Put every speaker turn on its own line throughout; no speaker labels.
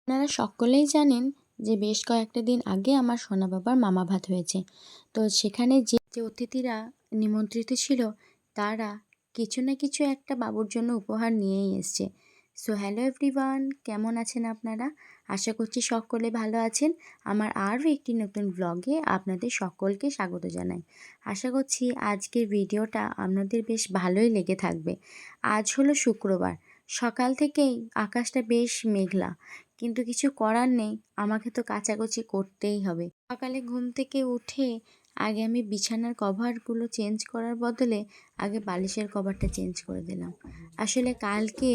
আপনারা সকলেই জানেন যে বেশ কয়েকটা দিন আগে আমার সোনা বাবার মামা ভাত হয়েছে। তো সেখানে যে যে অতিথিরা নিমন্ত্রিত ছিল তারা কিছু না কিছু একটা বাবুর জন্য উপহার নিয়েই এসছে। সো হ্যালো এভরিওয়ান, কেমন আছেন আপনারা? আশা করছি সকলে ভালো আছেন। আমার আরও একটি নতুন ব্লগে আপনাদের সকলকে স্বাগত জানাই। আশা করছি আজকের ভিডিওটা আপনাদের বেশ ভালোই লেগে থাকবে। আজ হলো শুক্রবার, সকাল থেকেই আকাশটা বেশ মেঘলা, কিন্তু কিছু করার নেই, আমাকে তো কাচাকুচি করতেই হবে। সকালে ঘুম থেকে উঠে আগে আমি বিছানার কভারগুলো চেঞ্জ করার বদলে আগে বালিশের কভারটা চেঞ্জ করে দিলাম। আসলে কালকে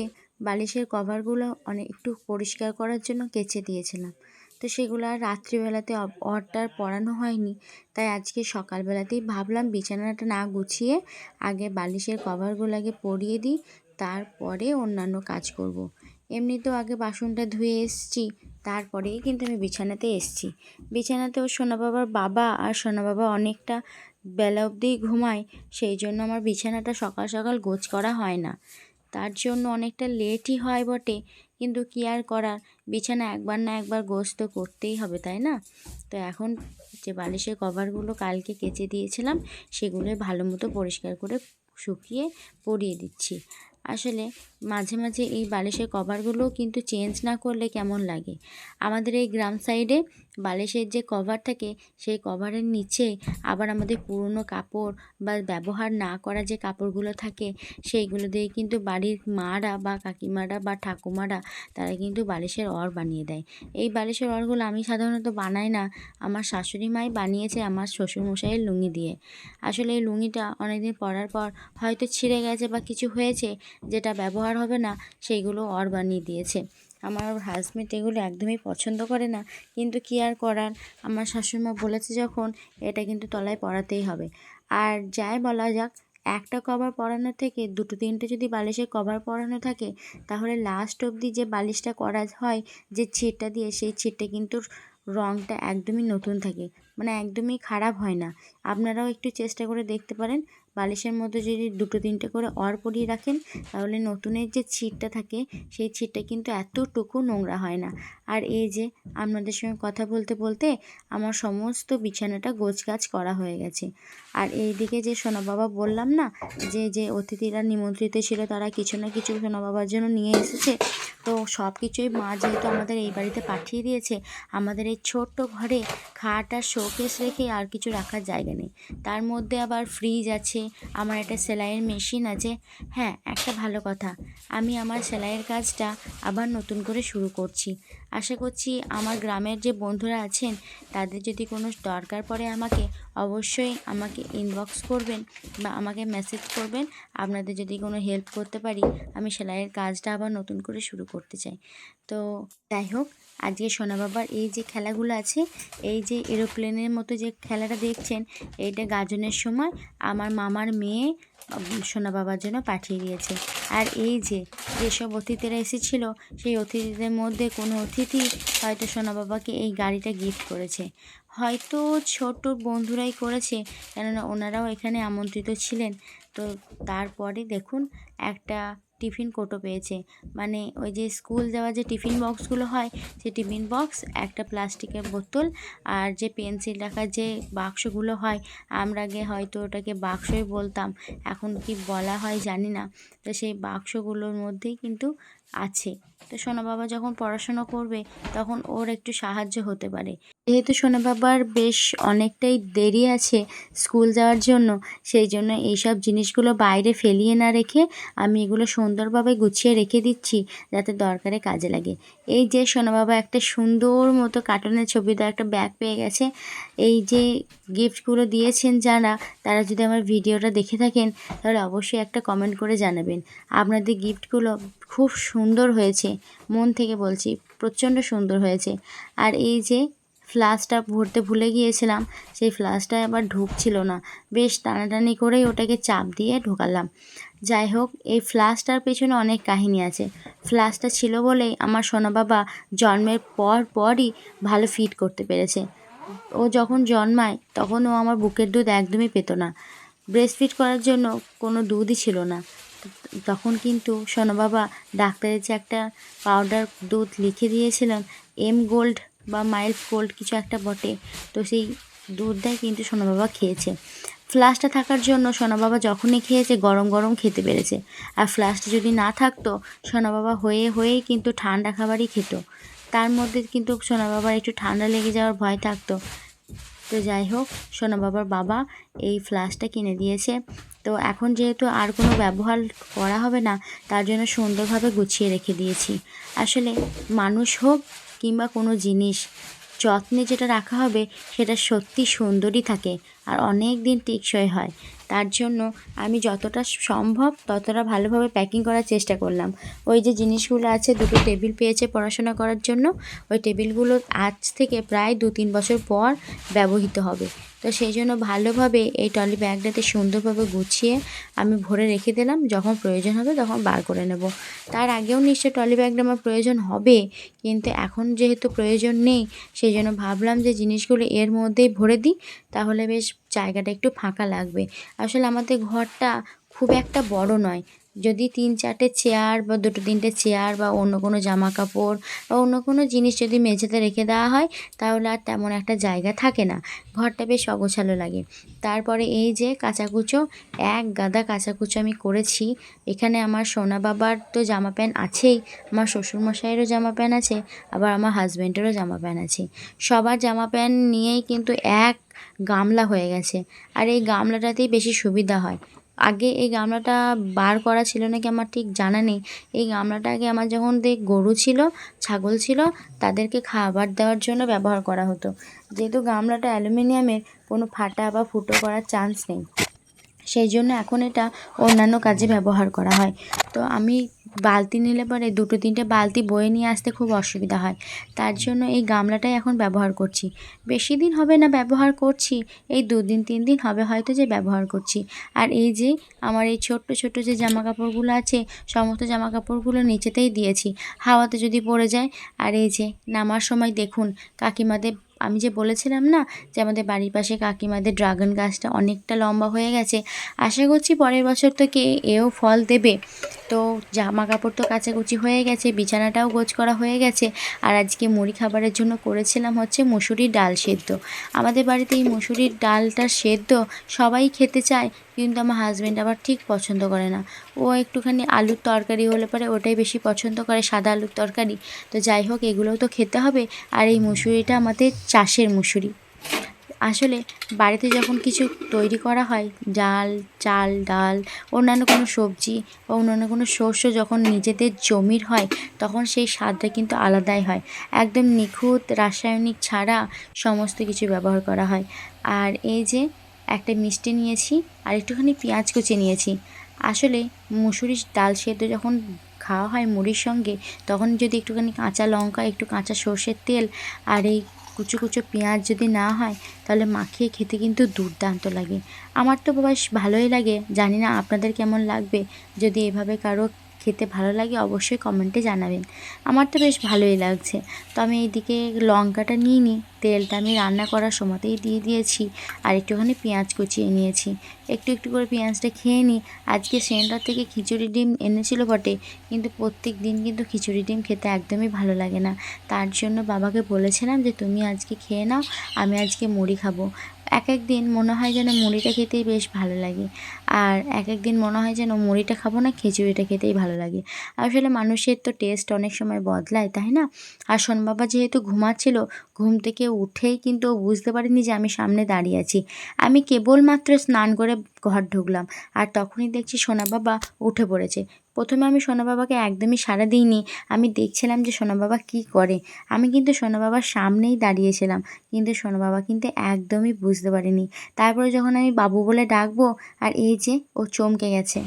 বালিশের কভারগুলো একটু পরিষ্কার করার জন্য কেচে দিয়েছিলাম, তো সেগুলো আর রাত্রিবেলাতে অর্ডার পরানো হয়নি। তাই আজকে সকালবেলাতেই ভাবলাম বিছানাটা না গুছিয়ে আগে বালিশের কভারগুলো আগে পরিয়ে দিই, তারপরে অন্যান্য কাজ করব। এমনিতেও আগে বাসনটা ধুয়ে এসেছি, তারপরেই কিন্তু আমি বিছানাতে এসেছি। বিছানাতেও সোনা বাবার বাবা আর সোনা বাবা অনেকটা বেলা অবধিই ঘুমায়, সেই জন্য আমার বিছানাটা সকাল সকাল গোছ করা হয় না। তার জন্য অনেকটা লেটই হয় বটে, কিন্তু কী আর করার, বিছানা একবার না একবার গোছ তো করতেই হবে, তাই না? তো এখন যে বালিশের কভারগুলো কালকে কেচে দিয়েছিলাম সেগুলো ভালো মতো পরিষ্কার করে শুকিয়ে পরিয়ে দিচ্ছি। আসলে মাঝে মাঝে এই বালিশের কভারগুলোও কিন্তু চেঞ্জ না করলে কেমন লাগে। আমাদের এই গ্রাম সাইডে বালিশের যে কভার থাকে সেই কভারের নিচে আবার আমাদের পুরনো কাপড় বা ব্যবহার না করা যে কাপড়গুলো থাকে সেইগুলো দিয়ে কিন্তু বাড়ির মারা বা কাকিমারা বা ঠাকুমারা তারা কিন্তু বালিশের অড় বানিয়ে দেয়। এই বালিশের অড়গুলো আমি সাধারণত বানাই না, আমার শাশুড়ি মাই বানিয়েছে আমার শ্বশুরমশাইয়ের লুঙ্গি দিয়ে। আসলে এই লুঙ্গিটা অনেকদিন পরার পর হয়তো ছিঁড়ে গেছে বা কিছু হয়েছে, যেটা ব্যবহার হবে না সেইগুলো অড় বানিয়ে দিয়েছে। আমার হাজব্যান্ড এগুলো একদমই পছন্দ করে না, কিন্তু কী আর করার, আমার শাশুড়িমা বলেছে যখন, এটা কিন্তু তলায় পরাতেই হবে। আর যাই বলা যাক, একটা কভার পরানোর থেকে দুটো তিনটে যদি বালিশের কভার পরানো থাকে তাহলে লাস্ট অবধি যে বালিশটা করা হয় যে ছিটটা দিয়ে, সেই ছিটটা কিন্তু রঙটা একদমই নতুন থাকে, মানে একদমই খারাপ হয় না। আপনারাও একটু চেষ্টা করে দেখতে পারেন, বালিশের মধ্যে যদি দুটো তিনটে করে অড় পরিয়ে রাখেন তাহলে নতুনের যে ছিটটা থাকে সেই ছিটটা কিন্তু এতটুকু নোংরা হয় না। আর এই যে আপনাদের সঙ্গে কথা বলতে বলতে আমার সমস্ত বিছানাটা গোছগাছ করা হয়ে গেছে। আর এই দিকে যে সোনা বাবা বললাম না যে যে অতিথিরা নিমন্ত্রিত ছিল তারা কিছু না কিছু সোনা বাবার জন্য নিয়ে এসেছে, তো সব কিছুই মা যেহেতু আমাদের এই বাড়িতে পাঠিয়ে দিয়েছে, আমাদের এই ছোট্ট ঘরে খাট আর শোকেস রেখে আর কিছু রাখার জায়গা নেই। তার মধ্যে আবার ফ্রিজ আছে, আমার একটা সেলাইয়ের মেশিন আছে। হ্যাঁ, একটা ভালো কথা, আমি আমার সেলাইয়ের কাজটা আবার নতুন করে শুরু করছি। আশা করছি আমার গ্রামের যে বন্ধুরা আছেন তাদের যদি কোনো দরকার পড়ে আমাকে অবশ্যই আমাকে ইনবক্স করবেন বা আমাকে মেসেজ করবেন। আপনাদের যদি কোনো হেল্প করতে পারি, আমি সেলাইয়ের কাজটা আবার নতুন করে শুরু করতে চাই। তো যাই হোক, আজকে সোনা বাবার এই যে খেলাগুলো আছে, এই যে এরোপ্লেনের মতো যে খেলাটা দেখছেন, এইটা গাজনের সময় আমার মামার মেয়ে সোনা বাবার জন্য পাঠিয়ে দিয়েছে। আর এই যে যেসব অতিথিরা এসেছিল সেই অতিথিদের মধ্যে কোনো অতিথি হয়তো সোনা বাবাকে এই গাড়িটা গিফট করেছে, হয়তো ছোট বন্ধুরাই করেছে, কেননা ওনারাও এখানে আমন্ত্রিত ছিলেন। তো তারপরে দেখুন একটা টিফিন কোটো পেয়েছে, মানে ওই যে স্কুল যাওয়ার যে টিফিন বক্সগুলো হয় সেই টিফিন বক্স, একটা প্লাস্টিকের বোতল, আর যে পেন্সিল রাখার যে বাক্সগুলো হয়, আমরা আগে হয়তো ওটাকে বাক্সই বলতাম, এখন কি বলা হয় জানি না। তো সেই বাক্সগুলোর মধ্যেই কিন্তু আছে। তো সোনা বাবা যখন পড়াশোনা করবে তখন ওর একটু সাহায্য হতে পারে। যেহেতু সোনা বাবার বেশ অনেকটাই দেরি আছে স্কুল যাওয়ার জন্য, সেই জন্য এইসব জিনিসগুলো বাইরে ফেলিয়ে না রেখে আমি এগুলো সুন্দরভাবে গুছিয়ে রেখে দিচ্ছি যাতে দরকারে কাজে লাগে। এই যে সোনা বাবা একটা সুন্দর মতো কার্টুনের ছবি দেওয়া একটা ব্যাগ পেয়ে গেছে। এই যে গিফটগুলো দিয়েছেন যারা, তারা যদি আমার ভিডিওটা দেখে থাকেন তাহলে অবশ্যই একটা কমেন্ট করে জানাবেন। আপনাদের গিফটগুলো খুব সুন্দর হয়েছে, মন থেকে বলছি, প্রচণ্ড সুন্দর হয়েছে। আর এই যে ফ্লাস্কটা ভরতে ভুলে গিয়েছিলাম, সেই ফ্লাস্কটা আবার ঢুকছিল না, বেশ টানাটানি করেই ওটাকে চাপ দিয়ে ঢোকালাম। যাই হোক, এই ফ্লাস্কটার পেছনে অনেক কাহিনী আছে। ফ্লাস্কটা ছিল বলেই আমার সোনা বাবা জন্মের পরই ভালো ফিট করতে পেরেছে। ও যখন জন্মায় তখন ও আমার বুকের দুধ একদমই পেত না, ব্রেস্ট ফিড করার জন্য কোনো দুধই ছিল না। তখন কিন্তু সোনা বাবা ডাক্তারের যে একটা পাউডার দুধ লিখে দিয়েছিলেন, এম গোল্ড বা মাইল্ড গোল্ড কিছু একটা বটে, তো সেই দুধটাই কিন্তু সোনা বাবা খেয়েছে। ফ্লাশটা থাকার জন্য সোনা বাবা যখনই খেয়েছে গরম গরম খেতে পেরেছে, আর ফ্লাশটা যদি না থাকতো সোনা বাবা হয়েই কিন্তু ঠান্ডা খাবারই খেত। তার মধ্যে কিন্তু সোনা বাবার একটু ঠান্ডা লেগে যাওয়ার ভয় থাকতো। তো যাই হোক, সোনা বাবার বাবা এই ফ্লাশটা কিনে দিয়েছে। তো এখন যেহেতু আর কোনো ব্যবহার করা হবে না, তার জন্য সুন্দরভাবে গুছিয়ে রেখে দিয়েছি। আসলে মানুষ হোক কিংবা কোনো জিনিস, যত্নে যেটা রাখা হবে সেটা সত্যি সুন্দরই থাকে আর অনেক দিন টেকসই হয়। তার জন্য আমি যতটা সম্ভব ততটা ভালোভাবে প্যাকিং করার চেষ্টা করলাম। ওই যে জিনিসগুলো আছে, দুটো টেবিল পেয়েছে পড়াশোনা করার জন্য, ওই টেবিলগুলো আজ থেকে প্রায় 2-3 বছর পর ব্যবহৃত হবে। তো সেই জন্য ভালোভাবে এই ট্রলি ব্যাগটাতে সুন্দরভাবে গুছিয়ে আমি ভরে রেখে দিলাম, যখন প্রয়োজন হবে তখন বার করে নেব। তার আগেও নিশ্চয় ট্রলি ব্যাগটা আমার প্রয়োজন হবে, কিন্তু এখন যেহেতু প্রয়োজন নেই সেই জন্য ভাবলাম যে জিনিসগুলো এর মধ্যেই ভরে দিই, তাহলে বেশ জায়গাটা একটু ফাঁকা লাগবে। আসলে আমাদের ঘরটা খুব একটা বড় নয়, যদি 3-4টে চেয়ার বা 2-3টে চেয়ার বা অন্য কোনো জামা কাপড় বা অন্য কোনো জিনিস যদি মেঝেতে রেখে দেওয়া হয় তাহলে আর তেমন একটা জায়গা থাকে না, ঘরটা বেশ অগোছালো লাগে। তারপরে এই যে কাচাকুচো, এক গাদা কাচাকুচো আমি করেছি। এখানে আমার সোনা বাবার তো জামা প্যান্ট আছেই, আমার শ্বশুরমশাইয়েরও জামা প্যান্ট আছে, আবার আমার হাজব্যান্ডেরও জামা প্যান্ট আছে। সবার জামা প্যান্ট নিয়েই কিন্তু এক গামলা হয়ে গেছে, আর এই গামলাটাতেই বেশি সুবিধা হয়। আগে এই গামলাটা বার করা ছিল নাকি আমার ঠিক জানা নেই। এই গামলাটা আগে আমার যখন গরু ছিল, ছাগল ছিল, তাদেরকে খাবার দেওয়ার জন্য ব্যবহার করা হতো। যেহেতু গামলাটা অ্যালুমিনিয়ামের, কোনো ফাটা বা ফুটো করার চান্স নেই, সেই জন্য এখন এটা অন্যান্য কাজে ব্যবহার করা হয়। তো আমি বালতি নিলে পরে 2-3টে বালতি বয়ে নিয়ে আসতে খুব অসুবিধা হয়, তার জন্য এই গামলাটাই এখন ব্যবহার করছি। বেশি দিন হবে না ব্যবহার করছি, এই 2-3 দিন হবে হয়তো যে ব্যবহার করছি। আর এই যে আমার এই ছোট্ট ছোট্ট যে জামা কাপড়গুলো আছে, সমস্ত জামা কাপড়গুলো নিচেতেই দিয়েছি, হাওয়াতে যদি পড়ে যায়। আর এই যে নামার সময় দেখুন, কাকিমাদের, আমি যে বলেছিলাম না যে আমাদের বাড়ির পাশে কাকিমাদের ড্রাগন গাছটা অনেকটা লম্বা হয়ে গেছে, আশা করছি পরের বছর থেকে এও ফল দেবে। তো জামা কাপড় তো কাচাকুচি হয়ে গেছে, বিছানাটাও গোছ করা হয়ে গেছে। আর আজকে মুড়ি খাবারের জন্য করেছিলাম হচ্ছে মুসুরির ডাল সেদ্ধ। আমাদের বাড়িতে এই মুসুরির ডালটা সেদ্ধ সবাই খেতে চায়, কিন্তু আমার হাজব্যান্ড আবার ঠিক পছন্দ করে না। ও একটুখানি আলুর তরকারি হলে পরে ওটাই বেশি পছন্দ করে, সাদা আলুর তরকারি। তো যাই হোক, এগুলোও তো খেতে হবে। আর এই মুসুরিটা আমাদের চাষের মুসুরি। আসলে বাড়িতে যখন কিছু তৈরি করা হয়, চাল ডাল, অন্যান্য কোনো সবজি বা অন্যান্য কোনো শস্য যখন নিজেদের জমির হয়, তখন সেই স্বাদটা কিন্তু আলাদাই হয়। একদম নিখুঁত রাসায়নিক ছাড়া সমস্ত কিছু ব্যবহার করা হয়। আর এই যে একটা মিষ্টি নিয়েছি, আর একটুখানি পেঁয়াজ কুচি নিয়েছি। আসলে মুসুরির ডাল সেদ্ধ যখন খাওয়া হয় মুড়ির সঙ্গে, তখন যদি একটুখানি কাঁচা লঙ্কা, একটু কাঁচা সর্ষের তেল আর এই কুচো কুচো পেঁয়াজ যদি না হয়, তাহলে মাখিয়ে খেতে কিন্তু দুর্দান্ত লাগে। আমার তো বেশ ভালোই লাগে, জানি না আপনাদের কেমন লাগবে। যদি এভাবে কারো খেতে ভালো লাগে অবশ্যই কমেন্টে জানাবেন। আমার তো বেশ ভালোই লাগছে। তো আমি এইদিকে লঙ্কাটা নিয়ে নিই, তেলটা আমি রান্না করার সময়তেই দিয়ে দিয়েছি, আর একটুখানি পেঁয়াজ কুচিয়ে নিয়েছি। একটু একটু করে পেঁয়াজটা খেয়ে নিই। আজকে সেন্টার থেকে খিচুড়ি ডিম এনেছিল বটে, কিন্তু প্রত্যেক দিন কিন্তু খিচুড়ি ডিম খেতে একদমই ভালো লাগে না। তার জন্য বাবাকে বলেছিলাম যে তুমি আজকে খেয়ে নাও, আমি আজকে মুড়ি খাবো। এক এক দিন মনে হয় যেন মুড়িটা খেতেই বেশ ভালো লাগে, আর এক এক দিন মনে হয় যেন মুড়িটা খাবো না, খিচুড়িটা খেতেই ভালো লাগে। আসলে মানুষের তো টেস্ট অনেক সময় বদলায়, তাই না? আর সোনা বাবা যেহেতু ঘুমাচ্ছিল, ঘুম থেকে উঠেই কিন্তু ও বুঝতে পারেনি যে আমি সামনে দাঁড়িয়ে আছি। আমি কেবলমাত্র স্নান করে ঘর ঢুকলাম, আর তখনই দেখছি সোনা বাবা উঠে পড়েছে। প্রথমে আমি সোনা বাবাকে একদমই সাড়া দিইনি, আমি দেখছিলাম যে সোনা বাবা কী করে। আমি কিন্তু সোনা বাবার সামনেই দাঁড়িয়েছিলাম, কিন্তু সোনা বাবা কিন্তু একদমই বুঝতে পারেনি। তারপরে যখন আমি বাবু বলে ডাকবো, আর এই যে ও চমকে গেছে।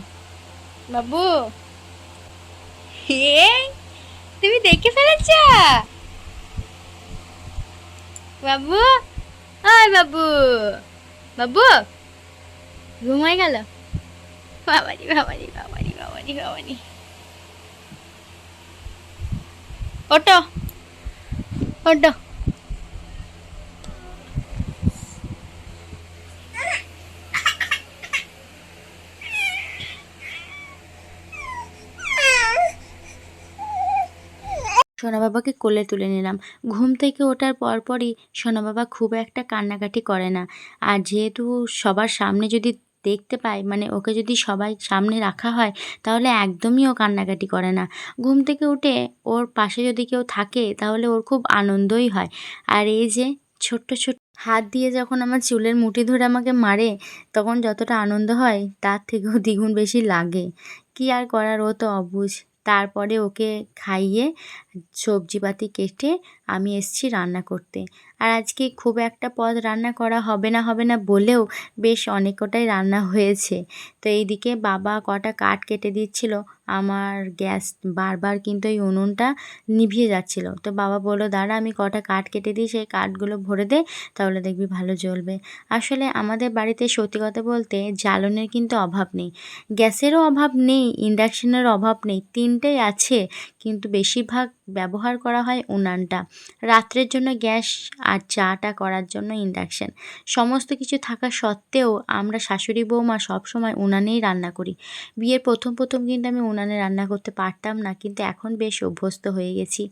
বাবু, হে, তুমি দেখে ফেলেছ? বাবু, ওই বাবু, বাবু ঘুমাই গেল। বাবারি বাবারি বাবারি বাবারি বাবারি, ওটো ওটো।
বাবাকে কোলে তুলে নিলাম। ঘুম থেকে ওঠার পরপরই সোনা বাবা খুব একটা কান্নাকাটি করে না। আর যেহেতু সবার সামনে যদি দেখতে পায়, মানে ওকে যদি সবাই সামনে রাখা হয়, তাহলে একদমই ও কান্নাকাটি করে না। ঘুম থেকে উঠে ওর পাশে যদি কেউ থাকে তাহলে ওর খুব আনন্দই হয়। আর এই যে ছোট্ট ছোট্ট হাত দিয়ে যখন আমার চুলের মুঠি ধরে আমাকে মারে, তখন যতটা আনন্দ হয় তার থেকেও দ্বিগুণ বেশি লাগে। কী আর করার, ও তো অবুঝ। তারপরে ওকে খাইয়ে সবজিপাতি কেটে আমি এসেছি রান্না করতে। আর আজকে খুব একটা পদ রান্না করা হবে না বলেও বেশ অনেক কটাই রান্না হয়েছে। তো এইদিকে বাবা কটা কাঠ কেটে দিচ্ছিল। আমার গ্যাস বারবার কিন্তু এই উনুনটা নিভিয়ে যাচ্ছিল। তো বাবা বলল, দাঁড়া আমি কটা কাঠ কেটে দিই, সেই কাঠগুলো ভরে দে, তাহলে দেখবি ভালো জ্বলবে। আসলে আমাদের বাড়িতে সত্যি কথা বলতে জ্বালনের কিন্তু অভাব নেই, গ্যাসেরও অভাব নেই, ইন্ডাকশানেরও অভাব নেই, তিনটেই আছে, কিন্তু বেশিরভাগ ব্যবহার করা হয় উনানটা। রাত্রের জন্য গ্যাস আর চাটা করার জন্য ইন্ডাকশান। সমস্ত কিছু থাকা সত্ত্বেও আমরা শাশুড়ি বৌমা সবসময় উনানেই রান্না করি। বিয়ের প্রথম কিন্তু আমি উনানে রান্না করতে পারতাম না, কিন্তু এখন বেশ অভ্যস্ত হয়ে গেছি।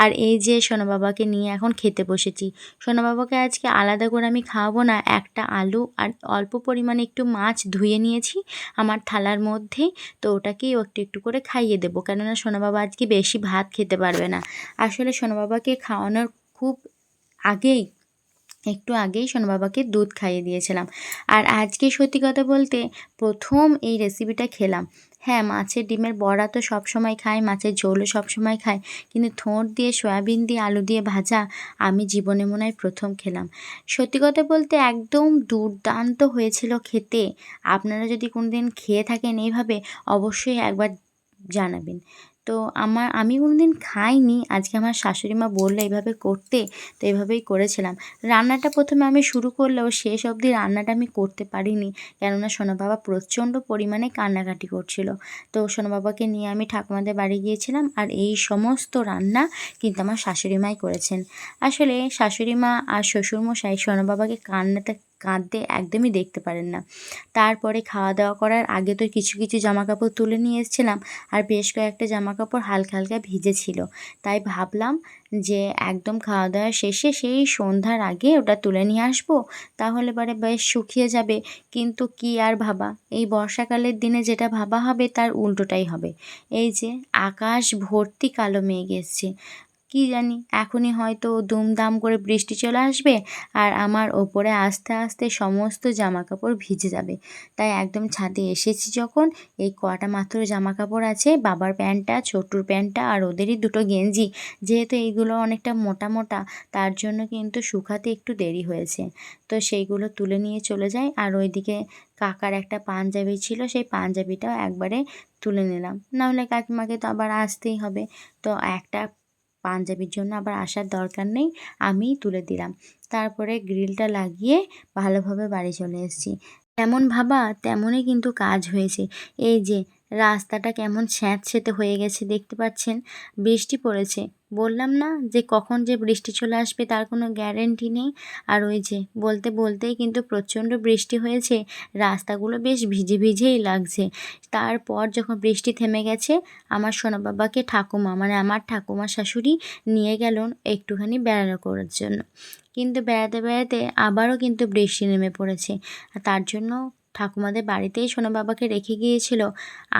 আর এই যে সোনা বাবাকে নিয়ে এখন খেতে বসেছি। সোনা বাবাকে আজকে আলাদা করে আমি খাওয়াবো না, একটা আলু আর অল্প পরিমাণে একটু মাছ ধুয়ে নিয়েছি আমার থালার মধ্যেই, তো ওটাকেই একটু একটু করে খাইয়ে দেবো, কেননা সোনা বাবা আজকে বেশি ভাত খেতে পারবে না। আসলে সোনা বাবাকে খাওয়ানোর খুব আগেই একটু আগেই সোনা বাবাকে দুধ খাইয়ে দিয়েছিলাম। আর আজকে সত্যি কথা বলতে প্রথম এই রেসিপিটা খেলাম। হ্যাঁ, মাছের ডিমের বড়া তো সবসময় খাই, মাছের ঝোলও সবসময় খাই, কিন্তু থোড় দিয়ে সয়াবিন দিয়ে আলু দিয়ে ভাজা আমি জীবনে মনে হয় প্রথম খেলাম। সত্যি কথা বলতে একদম দুর্দান্ত হয়েছিল খেতে। আপনারা যদি কোনোদিন খেয়ে থাকেন এইভাবে, অবশ্যই একবার জানাবেন। তো আমি কোনোদিন খাইনি, আজকে আমার শাশুড়ি মা বললো এইভাবে করতে, তো এইভাবেই করেছিলাম। রান্নাটা প্রথমে আমি শুরু করলেও শেষ অবধি রান্নাটা আমি করতে পারিনি, কেননা সোনা বাবা প্রচণ্ড পরিমাণে কান্নাকাটি করছিল। তো সোনা বাবাকে নিয়ে আমি ঠাকুমাদের বাড়ি গিয়েছিলাম, আর এই সমস্ত রান্না কিন্তু আমার শাশুড়ি মাই করেছেন। আসলে শাশুড়ি মা আর শ্বশুরমশাই সোনা বাবাকে কাঁদতে একদমই দেখতে পারেন না। তারপরে খাওয়া দাওয়া করার আগে তো কিছু কিছু জামাকাপড় তুলে নিয়ে এসেছিলাম, আর বেশ কয়েকটা জামাকাপড় হালকা হালকা ভিজে ছিল। তাই ভাবলাম যে একদম খাওয়া দাওয়া শেষে সেই সন্ধ্যার আগে ওটা তুলে নিয়ে আসবো, তাহলে পরে বেশ শুকিয়ে যাবে। কিন্তু কি আর ভাবা, এই বর্ষাকালের দিনে যেটা ভাবা হবে তার উল্টোটাই হবে। এই যে আকাশ ভর্তি কালো মেঘ এসছে, কি জানি এখনই হয়তো দুমদাম করে বৃষ্টি চলে আসবে, আর আমার ওপরে আস্তে আস্তে সমস্ত জামাকাপড় ভিজে যাবে। তাই একদম ছাদে এসেছি যখন, এই কটা মাত্র জামাকাপড় আছে, বাবার প্যান্টটা, ছোট্টুর প্যান্টটা, আর ওদেরই দুটো গেঞ্জি, যেহেতু এইগুলো অনেকটা মোটা মোটা, তার জন্য কিন্তু শুকাতে একটু দেরি হয়েছে। তো সেইগুলো তুলে নিয়ে চলে যাই। আর ওইদিকে কাকার একটা পাঞ্জাবি ছিল, সেই পাঞ্জাবিটাও একবারে তুলে নিলাম, নাহলে কাকিমাকে তো আবার আসতেই হবে। তো একটা পাঞ্জাবির জন্য আবার আসার দরকার নেই, আমিই তুলে দিলাম। তারপরে গ্রিলটা লাগিয়ে ভালোভাবে বাড়ি চলে এসেছি। যেমন ভাবা তেমনই কিন্তু কাজ হয়েছে। এই যে রাস্তাটা কেমন স্যাঁতসেঁতে হয়ে গেছে দেখতে পাচ্ছেন, বৃষ্টি পড়েছে। বললাম না যে কখন যে বৃষ্টি চলে আসবে তার কোনো গ্যারেন্টি নেই। আর ওই যে বলতে বলতেই কিন্তু প্রচণ্ড বৃষ্টি হয়েছে, রাস্তাগুলো বেশ ভিজে ভিজেই লাগছে। তারপর যখন বৃষ্টি থেমে গেছে, আমার সোনা বাবাকে ঠাকুমা, মানে আমার ঠাকুমা শাশুড়ি নিয়ে গেলেন একটুখানি বেড়ানো করার জন্য। কিন্তু বেড়াতে বেড়াতে আবারও কিন্তু বৃষ্টি নেমে পড়েছে, আর তার জন্য ঠাকুমাদের বাড়িতেই সোনা বাবাকে রেখে গিয়েছিল,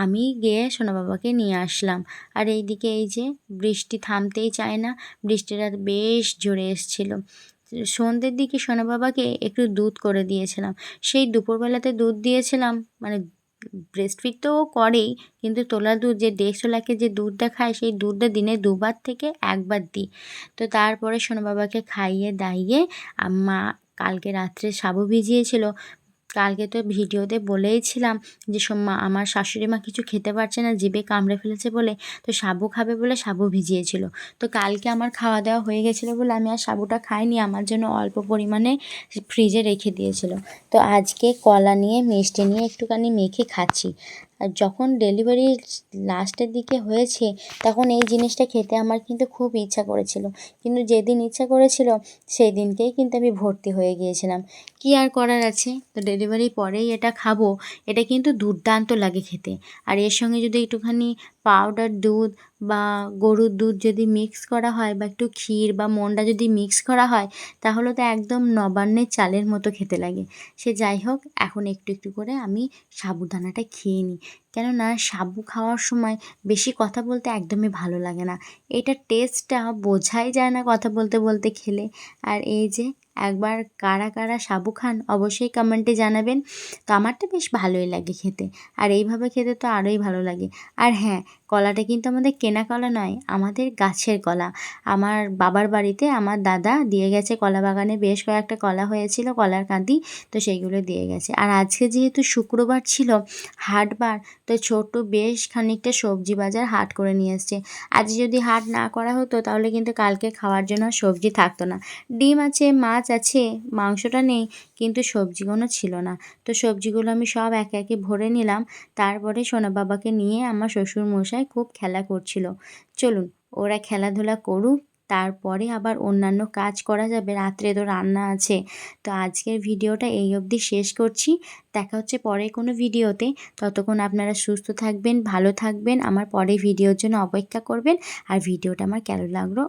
আমি গিয়ে সোনা বাবাকে নিয়ে আসলাম। আর এইদিকে এই যে বৃষ্টি থামতেই চায় না, বৃষ্টিটা বেশ জোরে এসেছিলো। সন্ধ্যের দিকে সোনা বাবাকে একটু দুধ করে দিয়েছিলাম, সেই দুপুরবেলাতে দুধ দিয়েছিলাম, মানে ব্রেস্টফিড তো ও করেই, কিন্তু তোলা দুধ যে 150 লাখের যে দুধটা খায়, সেই দুধটা দিনে 2বার থেকে 1বার দিই। তো তারপরে সোনা বাবাকে খাইয়ে দাইয়ে মা কালকে রাত্রে সাবু ভিজিয়েছিল। কালকে তো ভিডিওতে বলেইছিলাম যে আমার শাশুড়ি মা কিছু খেতে পারছে না, জিভে কামড়ে ফেলেছে বলে, তো সাবু খাবে বলে সাবু ভিজিয়েছিল। তো কালকে আমার খাওয়া দাওয়া হয়ে গেছিলো বলে আমি আর সাবুটা খাইনি, আমার জন্য অল্প পরিমাণে ফ্রিজে রেখে দিয়েছিল। তো আজকে কলা নিয়ে মিষ্টি নিয়ে একটুখানি মেখে খাচ্ছি। আর যখন ডেলিভারি লাস্টের দিকে হয়েছে, তখন এই জিনিসটা খেতে আমার কিন্তু খুব ইচ্ছা করেছিল, কিন্তু যেদিন ইচ্ছা করেছিল সেই দিনকেই কিন্তু আমি ভর্তি হয়ে গিয়েছিলাম। কি আর করার আছে, তো ডেলিভারি পরেই এটা খাবো। এটা কিন্তু দুর্দান্ত লাগে খেতে, আর এর সঙ্গে যদি একটুখানি পাউডার দুধ বা গরুর দুধ যদি মিক্স করা হয় বা একটু ক্ষীর বা মন্ডা যদি মিক্স করা হয় তাহলে তো একদম নবান্নের চালের মতো খেতে লাগে। সে যাই হোক, এখন একটু একটু করে আমি সাবুদানাটা খেয়ে নিই, কেননা সাবু খাওয়ার সময় বেশি কথা বলতে একদমই ভালো লাগে না। এটার টেস্টটা বোঝাই যায় না কথা বলতে বলতে খেলে। আর এই যে একবার কারা কারা সাবু খান অবশ্যই কমেন্টে জানাবেন। তো আমার তো বেশ ভালোই লাগে খেতে, আর এইভাবে খেতে তো আরোই ভালো লাগে। আর হ্যাঁ, কলাটা কিন্তু আমাদের কেনা কলা নয়, আমাদের গাছের কলা। আমার বাবার বাড়িতে আমার দাদা দিয়ে গেছে, কলা বাগানে বেশ কয়েকটা কলা হয়েছিল, কলার কাঁদি, তো সেইগুলো দিয়ে গেছে। আর আজকে যেহেতু শুক্রবার ছিল, হাটবার, তো ছোট বেশ খানিকটা সবজি বাজার হাট করে নিয়ে এসছে। আজ যদি হাট না করা হতো তাহলে কিন্তু কালকে খাওয়ার জন্য সবজি থাকতো না। ডিম আছে, মাছ আছে, মাংসটা নেই, কিন্তু সবজিগুলো ছিল না। তো সবজিগুলো আমি সব একে একে ভরে নিলাম। তারপরে সোনা বাবাকে নিয়ে আমার শ্বশুরমশাই খুব খেলা করছিল। চলুন ওরা খেলাধুলা করুক, তারপরে আবার অন্যান্য কাজ করা যাবে, রাত্রে তো রান্না আছে। তো আজকের ভিডিওটা এই অবধি শেষ করছি। দেখা হচ্ছে পরে কোনো ভিডিওতে। ততক্ষণ আপনারা সুস্থ থাকবেন, ভালো থাকবেন, আমার পরে ভিডিওর জন্য অপেক্ষা করবেন। আর ভিডিওটা আমার কেমন লাগলো